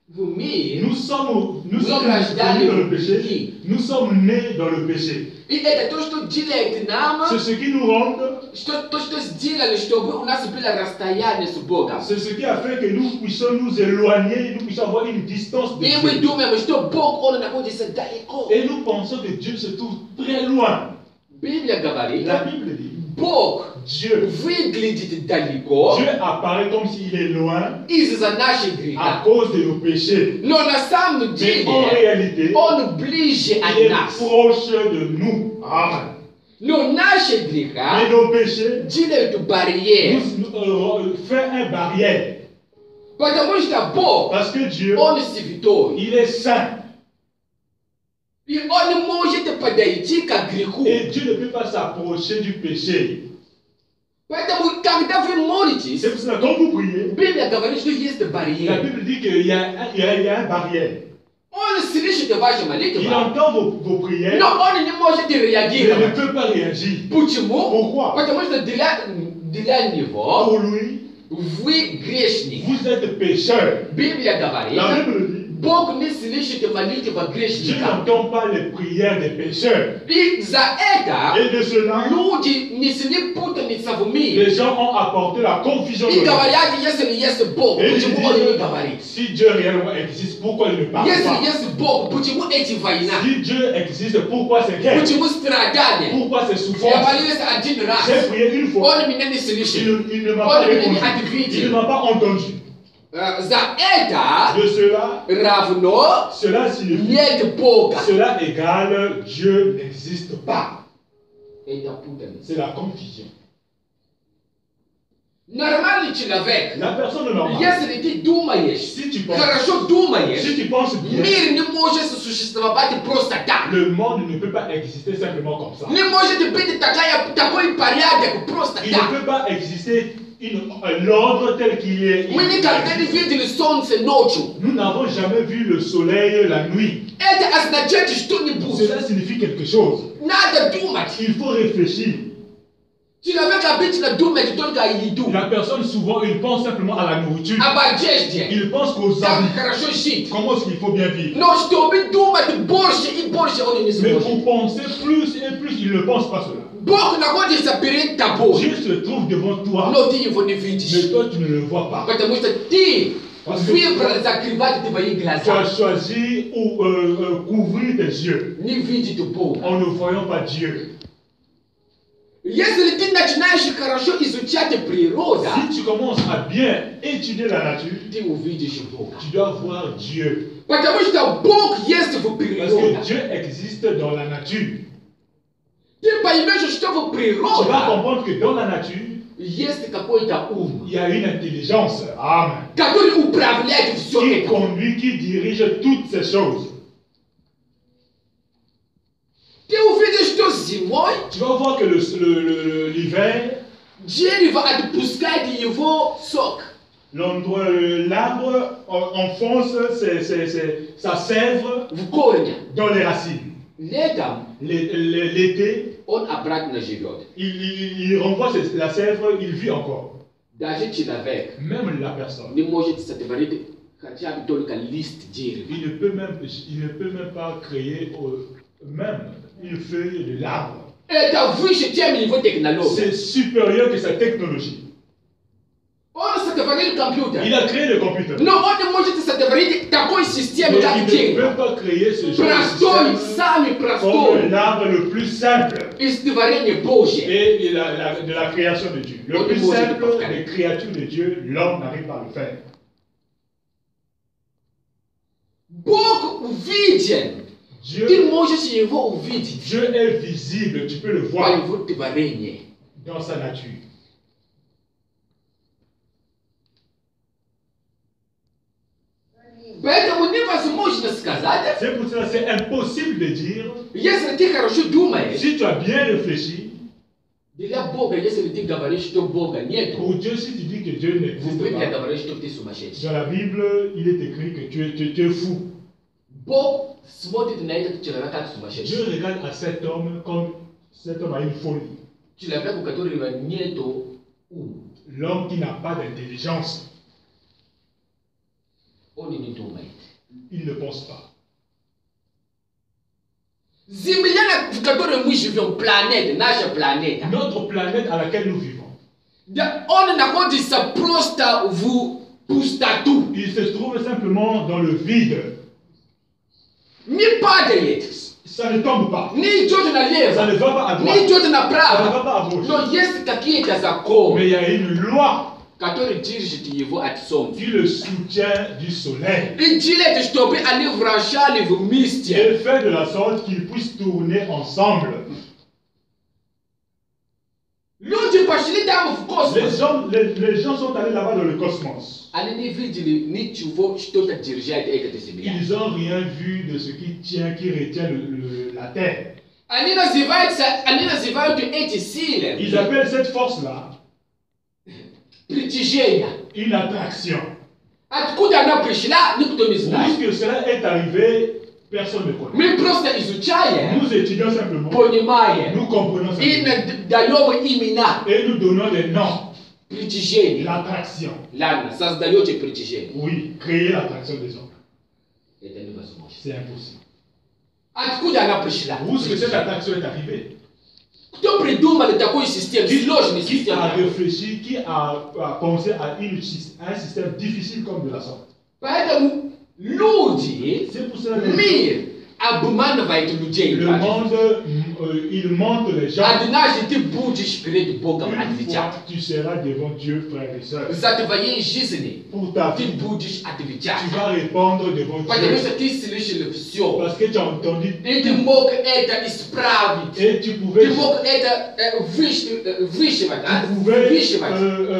S3: в мир,
S1: nous sommes
S3: Nous
S1: nés dans
S3: рождались
S1: le
S3: в
S1: péché.
S3: грехе.
S1: Nous sommes nés dans le péché.
S3: И это то, что делает нам,
S1: C'est ce qui nous rend,
S3: то, что сделали, чтобы у нас было расстояние с Богом.
S1: c'est ce qui a fait que nous puissions nous éloigner, nous puissions avoir une distance de
S3: И мы
S1: Dieu.
S3: думаем, что Бог, Он находится далеко.
S1: Et nous pensons que Dieu se trouve très loin.
S3: Библия говорит,
S1: La Bible dit,
S3: Бог
S1: Dieu,
S3: выглядит далеко
S1: Dieu apparaît comme s'il est loin
S3: из-за наших
S1: à
S3: грехов.
S1: cause de nos péchés.
S3: Но на самом
S1: Mais
S3: деле,
S1: en réalité,
S3: Он ближе
S1: il
S3: от
S1: est
S3: нас.
S1: proche de nous. Amen.
S3: Но наши
S1: Mais
S3: греха
S1: nos péchés
S3: делают барьер.
S1: nous fait un barrière.
S3: Потому что Бог,
S1: Parce que Dieu,
S3: Он святой.
S1: il est saint.
S3: И Он не может подойти к греху.
S1: Et Dieu ne peut pas s'approcher du péché.
S3: Поэтому, когда вы молитесь,
S1: C'est pour cela, quand vous priez,
S3: Библия говорит, что есть
S1: la
S3: барьер.
S1: Bible dit qu'il y a une barrière.
S3: Он слышит ваши
S1: Il
S3: молитвы,
S1: entend vos prières,
S3: но Он не может
S1: mais il ne
S3: реагировать.
S1: peut pas réagir.
S3: Почему?
S1: Pourquoi?
S3: Потому что для Него
S1: Pour lui,
S3: вы грешник.
S1: vous êtes pécheur.
S3: Библия
S1: La
S3: говорит,
S1: Bible dit,
S3: Бог не слышит молитвы
S1: Dieu
S3: грешника.
S1: n'entend pas les prières des pécheurs.
S3: И за это
S1: Et de cela,
S3: люди несли путаница в мире.
S1: les gens ont apporté la confusion.
S3: И
S1: dans le monde.
S3: говорят, если есть Бог,
S1: Et ils
S3: почему Он не
S1: disent,
S3: говорит?
S1: si Dieu réellement existe, pourquoi il ne parle
S3: Если
S1: pas?
S3: есть Бог, почему эти войны?
S1: Si Dieu existe, pourquoi c'est guerre?
S3: Почему страдания?
S1: Pourquoi c'est
S3: Я
S1: souffrance?
S3: молился один раз.
S1: J'ai prié une fois,
S3: Он меня не слышит.
S1: il ne m'a pas
S3: Он меня не
S1: répondu. Il ne
S3: ответил.
S1: m'a pas entendu.
S3: За это
S1: De cela,
S3: равно
S1: cela signifie,
S3: нет Бога.
S1: cela égale Dieu n'existe pas.
S3: Это путаница.
S1: C'est la confusion.
S3: Нормальный человек,
S1: La personne normale,
S3: если ты думаешь,
S1: si tu penses,
S3: хорошо думаешь,
S1: si tu penses bien,
S3: мир не может существовать просто так.
S1: le monde ne peut pas exister simplement comme ça.
S3: Не может быть такой порядок просто
S1: Il ne
S3: так.
S1: peut pas exister l'ordre tel qu'il est.
S3: Мы никогда не видели солнце ночью.
S1: Nous n'avons jamais vu le soleil la nuit.
S3: Это означает что-нибудь.
S1: Cela signifie quelque chose.
S3: Надо думать.
S1: Il faut réfléchir.
S3: Человек обычно думает только о еду,
S1: La personne, souvent, il pense simplement à la nourriture.
S3: об одежде,
S1: Il pense qu'aux
S3: как
S1: habits.
S3: хорошо жить.
S1: Comment est-ce qu'il faut bien vivre?
S3: Но чтобы думать больше и больше, он не
S1: Mais
S3: сможет.
S1: pour penser plus et plus, il ne pense pas cela.
S3: Бог находится перед тобой,
S1: Dieu se trouve devant toi,
S3: но ты его не
S1: mais
S3: видишь.
S1: toi, tu ne le vois pas.
S3: Потому что ты
S1: Parce que
S3: выбрал закрывать твои
S1: tu
S3: глаза,
S1: as choisi ou couvrir tes yeux
S3: не видеть Бога.
S1: en ne voyant pas Dieu.
S3: Если ты начинаешь хорошо изучать природу,
S1: Si tu commences à bien étudier la nature,
S3: ты увидишь Бога.
S1: tu dois voir Dieu.
S3: Потому что Бог есть в
S1: Parce
S3: природе.
S1: que Dieu existe dans la nature.
S3: Ты поймешь, что в
S1: Tu vas
S3: природе
S1: comprendre que dans la nature,
S3: есть какой-то ум,
S1: il y a une intelligence, Amen,
S3: который управляет все
S1: qui
S3: это.
S1: conduit, qui dirige toutes ces choses.
S3: Ты увидишь, что зимой
S1: Tu vas voir que l'hiver,
S3: дерево отпускает его сок.
S1: l'endroit, l'arbre enfonce sa sève
S3: В корне.
S1: dans les racines.
S3: Летом
S1: L'été,
S3: он обратно живет.
S1: il renvoie la sève, il vit encore.
S3: Даже человек
S1: Même la personne.
S3: не может сотворить хотя бы только лист дерева.
S1: Il ne peut même pas créer même une feuille de l'arbre.
S3: Это выше, чем его технология.
S1: C'est supérieur que sa technologie.
S3: Он сотворил компьютер.
S1: Il a créé le computer.
S3: Но он не может сотворить такой системы,
S1: Mais
S3: как
S1: il ne
S3: дерево.
S1: peut pas créer ce genre de
S3: Простой,
S1: système
S3: самый
S1: comme
S3: простой
S1: l'arbre le plus simple
S3: из творения Божьего.
S1: et de la création de Dieu. Le
S3: On
S1: plus
S3: ne mange
S1: simple
S3: pas.
S1: des créatures de Dieu, l'homme n'arrive pas à le faire.
S3: Бог виден. Ты
S1: Dieu,
S3: можешь его увидеть
S1: Dieu est visible, tu peux le
S3: по
S1: voir
S3: его творению.
S1: dans sa nature.
S3: Поэтому невозможно сказать,
S1: C'est pour cela c'est impossible de dire,
S3: если ты хорошо думаешь,
S1: si tu as bien réfléchi,
S3: для Бога, если ты говоришь, что Бога нет,
S1: pour Dieu, si tu dis que Dieu
S3: в
S1: n'existe
S3: Библии
S1: pas,
S3: говорит, что ты сумасшедший.
S1: dans la Bible, il est écrit que tu es fou.
S3: Бог смотрит на этот человека как
S1: Dieu
S3: сумасшедший.
S1: regarde à cet homme comme cet homme a une folie.
S3: Человек, у которого нету ума.
S1: L'homme qui n'a pas d'intelligence,
S3: Он и не думает.
S1: il ne pense pas.
S3: Земля, в которой мы живем, планета, наша планета,
S1: Notre planète à laquelle nous vivons,
S3: да, он находится просто в пустоту.
S1: il se trouve simplement dans le vide.
S3: Не падает,
S1: Ça ne tombe pas.
S3: не идет
S1: Ça
S3: налево,
S1: ne va pas à
S3: не
S1: droite.
S3: идет
S1: Ça ne va
S3: направо.
S1: pas à gauche.
S3: Но есть какие-то законы,
S1: Mais il y a une loi
S3: которые держат его от солнца.
S1: qui le soutient du soleil.
S3: И делает, чтобы они вращали вместе.
S1: Et fait de la sorte qu'ils puissent tourner ensemble.
S3: Люди пошли там в cosmos.
S1: Les gens sont allés là-bas dans le cosmos.
S3: Ani vigili ni chuvo stota dirigente eka tesibia.
S1: Ils n'ont rien vu de ce qui retient la terre.
S3: Anina zivai tu eti sile.
S1: Ils appellent cette force-là
S3: Pritigenia.
S1: une attraction.
S3: Atkuda na prishla ni kutomizna.
S1: Puisque cela est arrivé, personne ne connaît.
S3: Mi prosta izuchaye.
S1: Nous étudions simplement.
S3: Ponimaye.
S1: Nous comprenons simplement.
S3: Ina dayobo imina.
S1: Et nous donnons des noms.
S3: Pritigenia.
S1: L'attraction.
S3: Lana sas dayoche pritigenia.
S1: Oui, créer l'attraction des hommes.
S3: Eteni basmosh.
S1: C'est impossible.
S3: Atkuda na prishla.
S1: Où est-ce que cette attraction est arrivée?
S3: Kto priduma le système, loge ni
S1: Qui
S3: système.
S1: a réfléchi, qui a pensé à un système difficile comme de la sorte?
S3: Paitamu ludi
S1: C'est pour cela que
S3: mir abumana vai tu lujei.
S1: le monde, il montre les gens.
S3: Adinaji ti budi spirit boga
S1: Une
S3: advicha.
S1: fois, tu seras devant Dieu, frères et sœurs.
S3: Zat vai jizini.
S1: Pour ta
S3: Ti
S1: vie,
S3: budi advicha.
S1: tu vas répondre devant
S3: Paitamu
S1: Dieu.
S3: sa ti silishi le fisio.
S1: Parce que tu as entendu
S3: E ti mok eta ispravi.
S1: et tu pouvais,
S3: Ti mok eta vish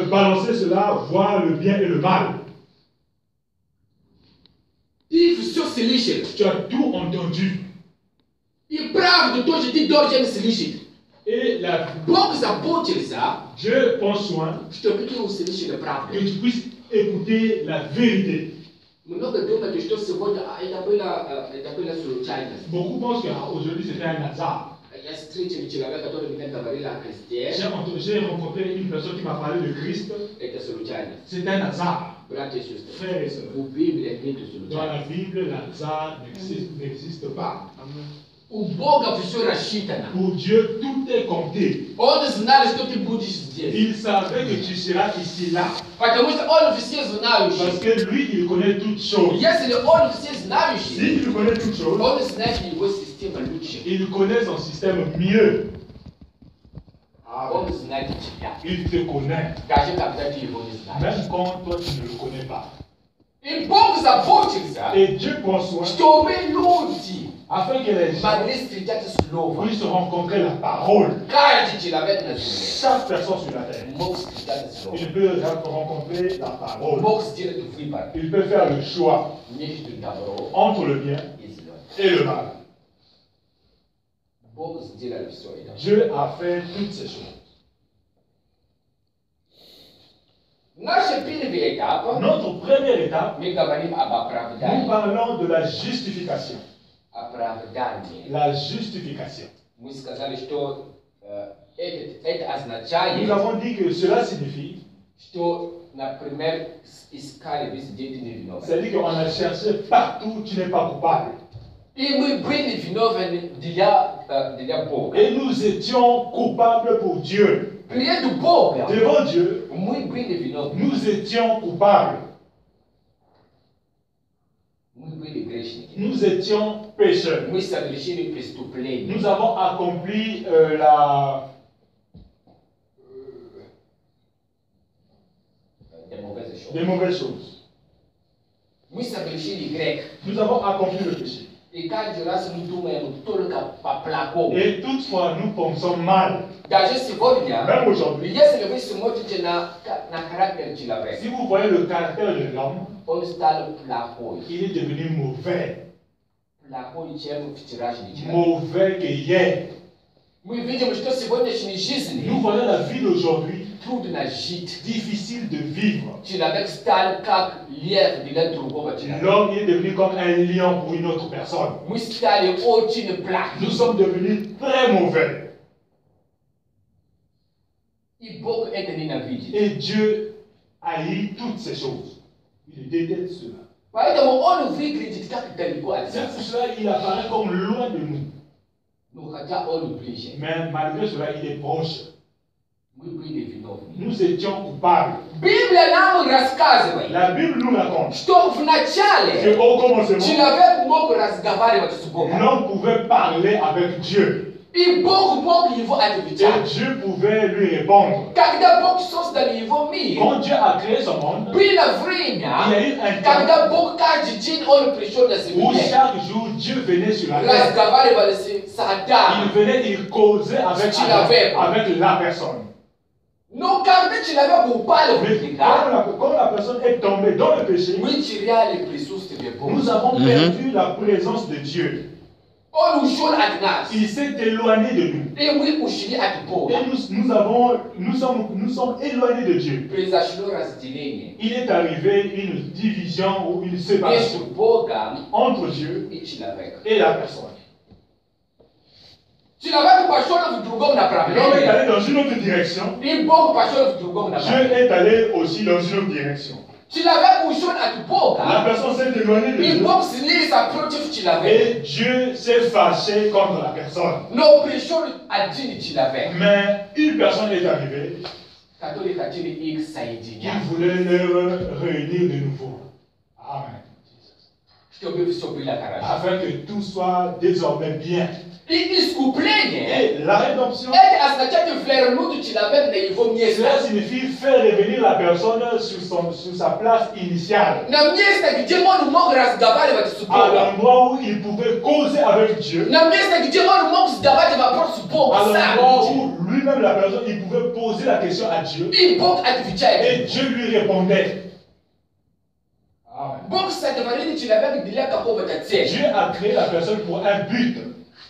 S1: balancer cela, voir le bien et le mal.
S3: Ti fisio silishi.
S1: Tu as tout entendu.
S3: I pravi de toje ti dorje silishi.
S1: Et
S3: Bog za botilza.
S1: Dieu prend soin
S3: Je te prie au silishi le
S1: que
S3: pravi.
S1: tu puisses écouter la vérité.
S3: Mnoga doma de sto seconda itapela sur China.
S1: Beaucoup pensent qu'aujourd'hui c'était un hasard.
S3: Ya street ni chilaga katoro mitenda barila Christian.
S1: J'ai rencontré une personne qui m'a parlé de Christ.
S3: Eta sur China.
S1: C'est un hasard.
S3: Brate sister.
S1: Frères et sœurs,
S3: O Bíblia é feito sur
S1: dans
S3: China.
S1: la Bible, le hasard n'existe pas.
S3: O boga fissura shitana.
S1: Pour Dieu, tout est compté.
S3: Onde zinares que tu budis dias.
S1: Il savait que tu seras ici là.
S3: Para muita all officiers zinaros.
S1: Parce que lui, il connaît toutes choses.
S3: Yes, le all officiers zinaros.
S1: S'il connaît toutes choses,
S3: Onde zinaros que o sistema lucha.
S1: il connaît son système mieux.
S3: Onde zinaros que
S1: Il te connaît.
S3: Gaje capita de onde zinaros.
S1: Même quand toi, tu ne le connais pas.
S3: E boga za botilza.
S1: Et Dieu prend soin
S3: Estou bem longe.
S1: afin que les gens
S3: Mas nesse slova.
S1: puissent rencontrer la parole.
S3: Cara de tilavete na Júlia.
S1: Chaque personne sur la terre.
S3: Mox de slova.
S1: Il peut rencontrer la parole.
S3: Mox direto flipa.
S1: Il peut faire le choix
S3: Nisto dabro.
S1: entre le bien
S3: Islão.
S1: et le mal.
S3: Mox direto flipa.
S1: Dieu a fait toutes ces choses.
S3: Nasce pini etapa.
S1: Notre première étape,
S3: Me gabarim
S1: nous
S3: abapravdani.
S1: parlons de la justification.
S3: Apravdani.
S1: La justification.
S3: Música já estou as na chai.
S1: Nous avons dit que cela signifie,
S3: Estou na primeira escala desse dia de Nivinova.
S1: c'est-à-dire qu'on a cherché partout, tu n'es pas coupable.
S3: E muito bem Nivinova de lá boca.
S1: Et nous étions coupables pour Dieu.
S3: Criei do boca.
S1: Devant Dieu,
S3: Muito bem Nivinova.
S1: nous étions coupables.
S3: Muito bem igreja.
S1: Nous étions pécheurs.
S3: Muito estabelecido prestuplenio.
S1: Nous avons accompli la des mauvaises choses.
S3: Muito estabelecido grego.
S1: Nous avons accompli le péché.
S3: E cada geração muito mais todo para placou.
S1: Et toutefois, nous pensons mal.
S3: Da gente se volta.
S1: Même aujourd'hui,
S3: E esse levou esse monte na caráter de la
S1: si vous voyez le caractère de l'homme,
S3: Onde está o placou?
S1: il est devenu mauvais.
S3: Placou e tinha uma tiragem de
S1: Mauvais que hier.
S3: Muito vídeo estou se volta
S1: Nous
S3: chinês.
S1: voyons la vie d'aujourd'hui
S3: Tudo na gite.
S1: difficile de vivre.
S3: Tilavec está как лев de dentro do boba tilavec.
S1: L'homme il est devenu comme un lion pour une autre personne.
S3: Muito está o outro no placo.
S1: Nous sommes devenus très mauvais.
S3: E pouco é tendo na vida.
S1: Et Dieu haït toutes ces choses. Il déteste cela.
S3: Para então o vi criticar que tem igual.
S1: C'est pour cela qu'il apparaît comme loin de nous.
S3: No caja o oblige.
S1: Mais malgré cela, il est proche.
S3: Muito bem definido.
S1: Nous étions coupables.
S3: Bíblia não rascase, vai.
S1: La Bible nous raconte
S3: Estou na chale.
S1: qu'au commencement,
S3: Tilavec pouco rasgavare vai se boba.
S1: l'homme pouvait parler avec Dieu.
S3: E pouco il faut
S1: Et
S3: atividade.
S1: Dieu pouvait lui répondre.
S3: Cada pouco só da nível mi.
S1: Quand Dieu a créé son monde,
S3: Bila
S1: il y a
S3: vrinha.
S1: eu un temps
S3: Cada pouco card de on pressure da
S1: où
S3: semia.
S1: chaque jour Dieu venait sur la terre.
S3: Rasgavare vai se
S1: Il
S3: sada.
S1: venait, il causait avec la personne.
S3: No kandi chilaveka upale
S1: Mais
S3: vutika.
S1: quand la personne est tombée dans le péché,
S3: Wichiriale prisuste bebo.
S1: nous avons perdu la présence de Dieu.
S3: On ushol atnas.
S1: Il s'est éloigné de nous.
S3: Ewi ushiri atbo.
S1: Et nous sommes éloignés de Dieu.
S3: Presashlo rasdilenye.
S1: Il est arrivé une division ou une séparation
S3: Yesu boga
S1: entre Dieu
S3: ichilaveka.
S1: et la personne.
S3: Chilaveka pashona vudrugom na
S1: L'homme est
S3: pravele.
S1: allé dans une autre direction.
S3: Ibog pashona vudrugom na
S1: Dieu
S3: pravele.
S1: est allé aussi dans une autre direction.
S3: Chilaveka ushon
S1: La
S3: atboga.
S1: personne s'est éloignée de Dieu.
S3: Ibog silis approach chilaveka.
S1: Et Dieu s'est fâché contre la personne.
S3: No pressure adini chilaveka.
S1: Mais une personne est arrivée
S3: Catholique adini
S1: qui
S3: iksaidinya.
S1: voulait leur réunir de nouveau. Amen.
S3: Stobe sobila karaja.
S1: Afin que tout soit désormais bien.
S3: Iskuplenie.
S1: Et la rédemption,
S3: Et aznacha de fleur nous chilaveka na ivo miesa.
S1: cela signifie faire revenir la personne sur sa place initiale.
S3: Na miesa kijemon mok rasgavale
S1: À
S3: vatsupoga.
S1: l'endroit où il pouvait causer avec Dieu.
S3: Na miesa kijemon mok sdavate vapor supoga.
S1: À l'endroit où lui-même, la personne, il pouvait poser la question à Dieu.
S3: Ibog advichai.
S1: Et Dieu lui répondait. Amen.
S3: Bog sadvarini chilaveka dilaka ko vatatse.
S1: Dieu a créé la personne pour un but.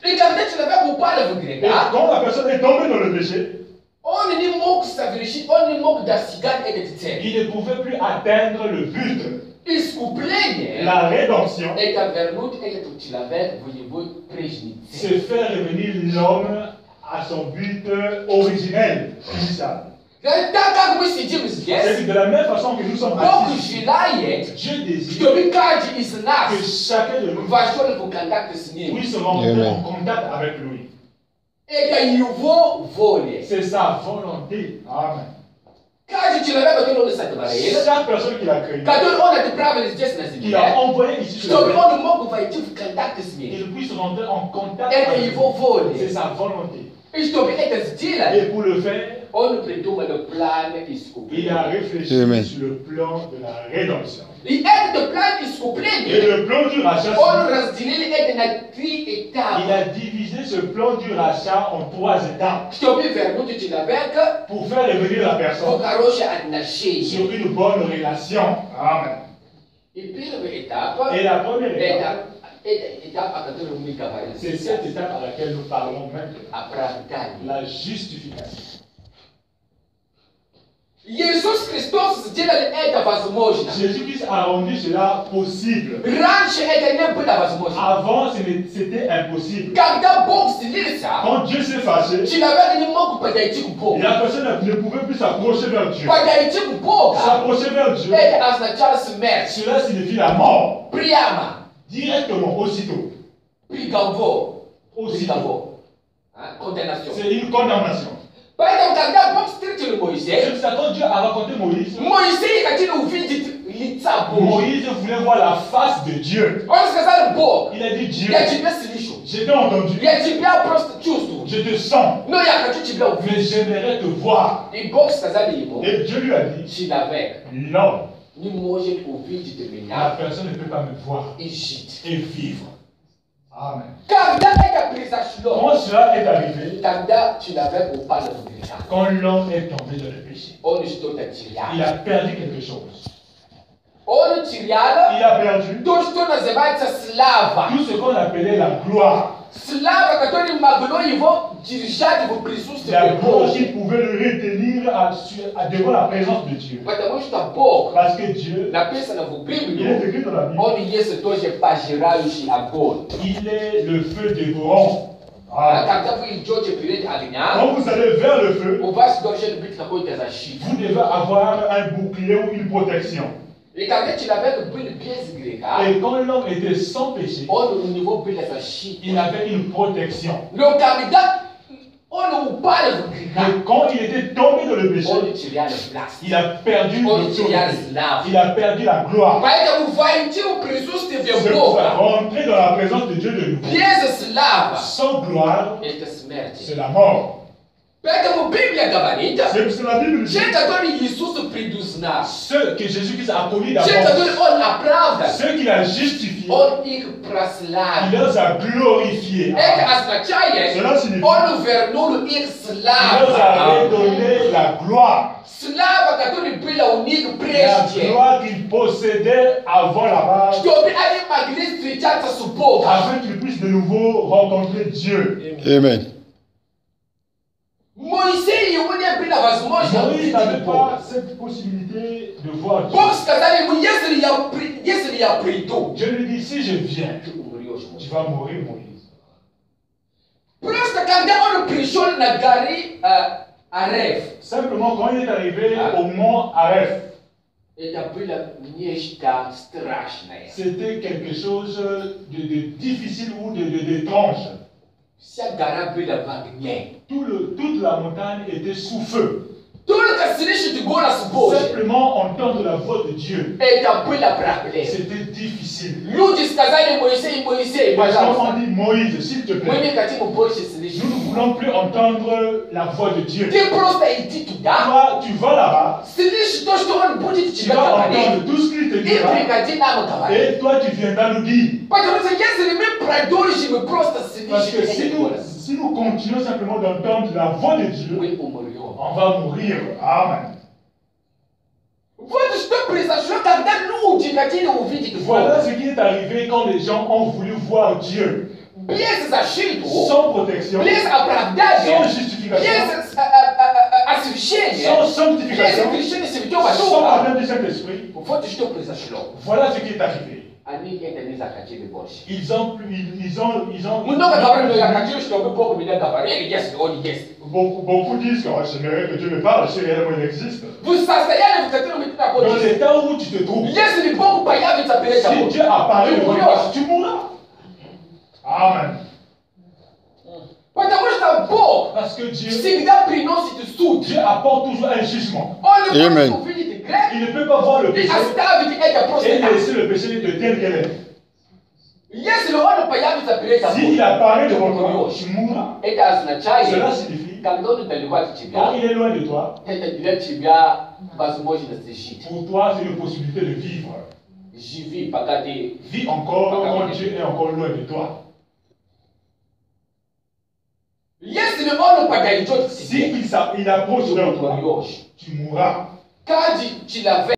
S3: Ikamde chilaveka upale
S1: Et
S3: vugreka.
S1: quand la personne est tombée dans le péché,
S3: On ni mok savirishi, on ni mok dasigat edetse.
S1: il ne pouvait plus atteindre le but.
S3: Iskuplenie.
S1: La rédemption,
S3: Et à vernut et tout chilaveka voulez-vous préjnitse.
S1: c'est faire revenir l'homme à son but originel, initial.
S3: Taka kwisi James
S1: C'est
S3: yes.
S1: que de la même façon que nous sommes
S3: Bog
S1: assis,
S3: jilaye.
S1: Dieu désire
S3: Stobi kaji is
S1: que
S3: nas.
S1: chacun de nous
S3: Vashon vous contact sini.
S1: puisse rentrer
S4: Amen.
S1: en contact avec lui.
S3: Et que yuvo vole.
S1: C'est sa volonté. Amen.
S3: Kaji chilaveka tono sadvarela.
S1: Chaque personne qu'il a créé,
S3: Kadol on a the privilege just na
S1: qu'il a
S3: sini.
S1: envoyé ici sur
S3: Stobi
S1: la terre,
S3: on mok vai chief contact sini.
S1: qu'il puisse rentrer en contact
S3: Et que
S1: avec lui.
S3: yuvo vole.
S1: C'est sa volonté.
S3: Stobi et stila.
S1: Et pour le faire,
S3: On prétend le plan iskuplenie.
S1: il a réfléchi
S4: Amen.
S1: sur le plan de la rédemption.
S3: Il est de plan
S1: Et
S3: iskuplenie.
S1: le plan du rachat,
S3: On rasdineli est na 3 étapes.
S1: il a divisé ce plan du rachat en 3 étapes
S3: Stobi vernut chilaveka.
S1: pour faire revenir la personne
S3: Vokarosha anashe.
S1: sur une bonne relation. Amen.
S3: Et puis l'étape.
S1: Et la première étape,
S3: Étape à laquelle on est capable.
S1: c'est cette étape à laquelle nous parlons maintenant.
S3: Après
S1: La justification.
S3: Jesus Christos zjela eta возможно.
S1: Jésus-Christ a rendu cela possible.
S3: Раньше это не было возможно.
S1: Avant, c'était impossible.
S3: Когда Бог слился,
S1: Quand Dieu s'est fâché,
S3: человек не мог подойти к Богу.
S1: la personne ne pouvait plus s'approcher vers Dieu.
S3: Подойти к Богу
S1: S'approcher vers Dieu,
S3: это означало смерть.
S1: cela signifie la mort.
S3: Прямо.
S1: Directement, aussitôt.
S3: Приговор.
S1: Aussitôt.
S3: Приговор. Condamnation.
S1: C'est une condamnation.
S3: Поэтому, когда Бог встретил Моисея,
S1: C'est pour ça que quand Dieu a raconté Moïse,
S3: Моисей хотел увидеть лица Бога.
S1: Moïse voulait voir la face de Dieu.
S3: Он сказал: Бог,
S1: Il a dit, Dieu,
S3: я тебя слышу.
S1: je t'ai entendu,
S3: Я тебя просто чувствую.
S1: je te sens,
S3: Но я хочу тебя
S1: mais
S3: увидеть.
S1: j'aimerais te voir.
S3: И Бог сказали ему:
S1: Et Dieu lui a dit,
S3: человек
S1: l'homme,
S3: не может увидеть
S1: la
S3: меня
S1: personne ne peut pas me voir
S3: и жить.
S1: et vivre. Amen.
S3: Когда это произошло,
S1: Quand cela est arrivé,
S3: тогда человек упал в грех.
S1: quand l'homme est tombé dans le péché,
S3: Он что-то
S1: il
S3: терял.
S1: a perdu quelque chose.
S3: Он терял
S1: Il a perdu
S3: то, что называется слава.
S1: tout ce qu'on appelait la gloire.
S3: Слава, которая могло его держать в присутствии
S1: La gloire
S3: Бога.
S1: qui pouvait le retenir devant la présence de Dieu.
S3: Потому что Бог,
S1: Parce que Dieu,
S3: написано в
S1: il est
S3: Библии,
S1: écrit dans la Bible,
S3: он есть тоже пожирающий огонь.
S1: il est le feu dévorant.
S3: А
S1: Ah.
S3: когда вы идете перед огнем,
S1: Quand vous allez vers le feu,
S3: у вас должен быть какой-то защита.
S1: vous devez avoir un bouclier ou une protection.
S3: И когда человек был без греха,
S1: Et quand l'homme était sans péché,
S3: у него была защита.
S1: il avait une protection.
S3: Но когда он упал в грех,
S1: Mais quand il était tombé dans le péché,
S3: он терял власть.
S1: il a perdu
S3: Он терял
S1: l'autorité.
S3: славу.
S1: Il a perdu la gloire.
S3: Поэтому войти в присутствие
S1: C'est pour
S3: Бога
S1: rentrer dans la présence de Dieu de nouveau.
S3: без славы
S1: Sans gloire,
S3: – это смерть.
S1: c'est la mort. C'est la Bible dit.
S4: Ceux que Jésus-Christ a connus d'abord, ceux qu'il a justifiés, il les a glorifiés.
S1: Cela signifie
S4: Il leur a redonné la gloire. La gloire qu'ils possédaient avant la base, afin qu'ils puissent de nouveau rencontrer Dieu.
S1: Amen.
S4: Moïse n'avait pas cette possibilité de voir Dieu. Je lui dis, si je viens, tu vas mourir, Moïse. Simplement, quand il est arrivé au mont Aref, c'était quelque chose de difficile ou d'étrange. Toute la montagne était sous feu. Simplement entendre la voix de Dieu, c'était difficile. Parce qu'on dit, Moïse, s'il te plaît, nous ne voulons plus entendre la voix de Dieu. Toi, tu vas là-bas, tu vas entendre tout ce qu'il te dira, et toi, tu viendras nous dire. Parce que si nous continuons simplement d'entendre la voix de Dieu, on va mourir. Amen. Voilà ce qui est arrivé quand les gens ont voulu voir Dieu. Sans protection, sans justification, sans sanctification, sans pardon du Saint-Esprit. Voilà ce qui est arrivé. Beaucoup disent que j'aimerais que Dieu me parle si réellement il existe. Dans l'état où tu te trouves, si Dieu apparaît devant toi, tu mourras. Amen. Parce que Dieu apporte toujours un jugement.
S1: Amen.
S4: Il ne peut pas voir le péché et laisser le péché de tel qu'elle est. S'il apparaît devant toi, tu mourras. Cela signifie, quand il est loin de toi, pour toi, c'est une possibilité de vivre. Vis encore quand Dieu est encore loin de toi. Si il approche de toi, tu mourras.